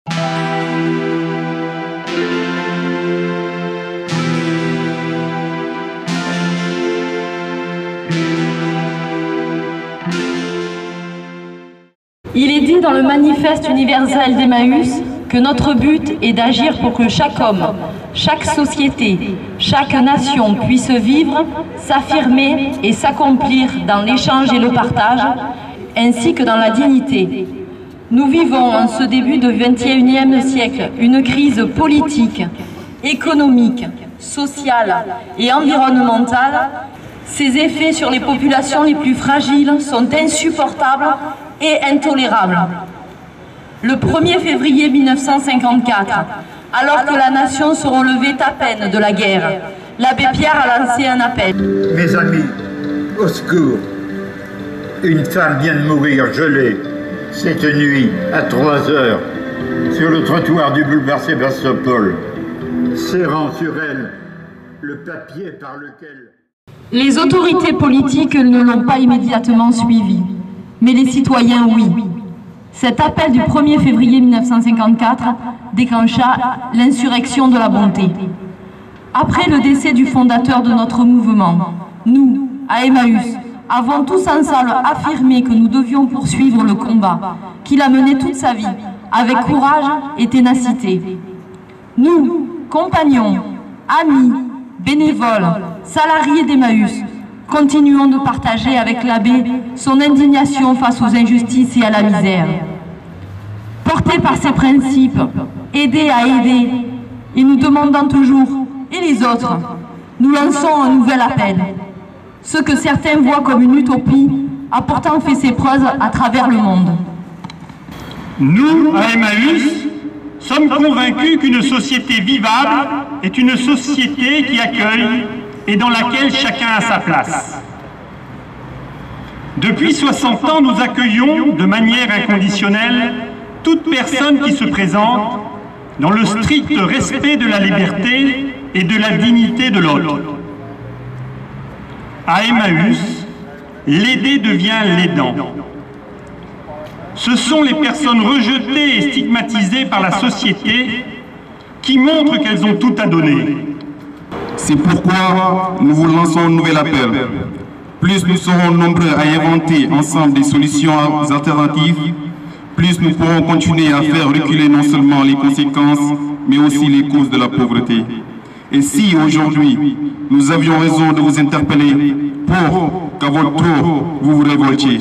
Il est dit dans le manifeste universel d'Emmaüs que notre but est d'agir pour que chaque homme, chaque société, chaque nation puisse vivre, s'affirmer et s'accomplir dans l'échange et le partage, ainsi que dans la dignité. Nous vivons en ce début du XXIe siècle une crise politique, économique, sociale et environnementale. Ses effets sur les populations les plus fragiles sont insupportables et intolérables. Le 1er février 1954, alors que la nation se relevait à peine de la guerre, l'abbé Pierre a lancé un appel. Mes amis, au secours! Une femme vient de mourir gelée cette nuit à 3 heures sur le trottoir du boulevard Sébastopol, serrant sur elle le papier par lequel... Les autorités politiques ne l'ont pas immédiatement suivi, mais les citoyens, oui. Cet appel du 1er février 1954 déclencha l'insurrection de la bonté. Après le décès du fondateur de notre mouvement, nous, à Emmaüs, avons tous ensemble affirmé que nous devions poursuivre le combat qu'il a mené toute sa vie, avec courage et ténacité. Nous, compagnons, amis, bénévoles, salariés d'Emmaüs, continuons de partager avec l'abbé son indignation face aux injustices et à la misère. Portés par ses principes, aider à aider, et nous demandant toujours, et les autres, nous lançons un nouvel appel. Ce que certains voient comme une utopie a pourtant fait ses preuves à travers le monde. Nous, à Emmaüs, sommes convaincus qu'une société vivable est une société qui accueille et dans laquelle chacun a sa place. Depuis 60 ans, nous accueillons de manière inconditionnelle toute personne qui se présente dans le strict respect de la liberté et de la dignité de l'autre. À Emmaüs, l'aider devient l'aidant. Ce sont les personnes rejetées et stigmatisées par la société qui montrent qu'elles ont tout à donner. C'est pourquoi nous vous lançons un nouvel appel. Plus nous serons nombreux à inventer ensemble des solutions alternatives, plus nous pourrons continuer à faire reculer non seulement les conséquences, mais aussi les causes de la pauvreté. Et si aujourd'hui, nous avions raison de vous interpeller pour qu'à votre tour, vous vous révoltiez.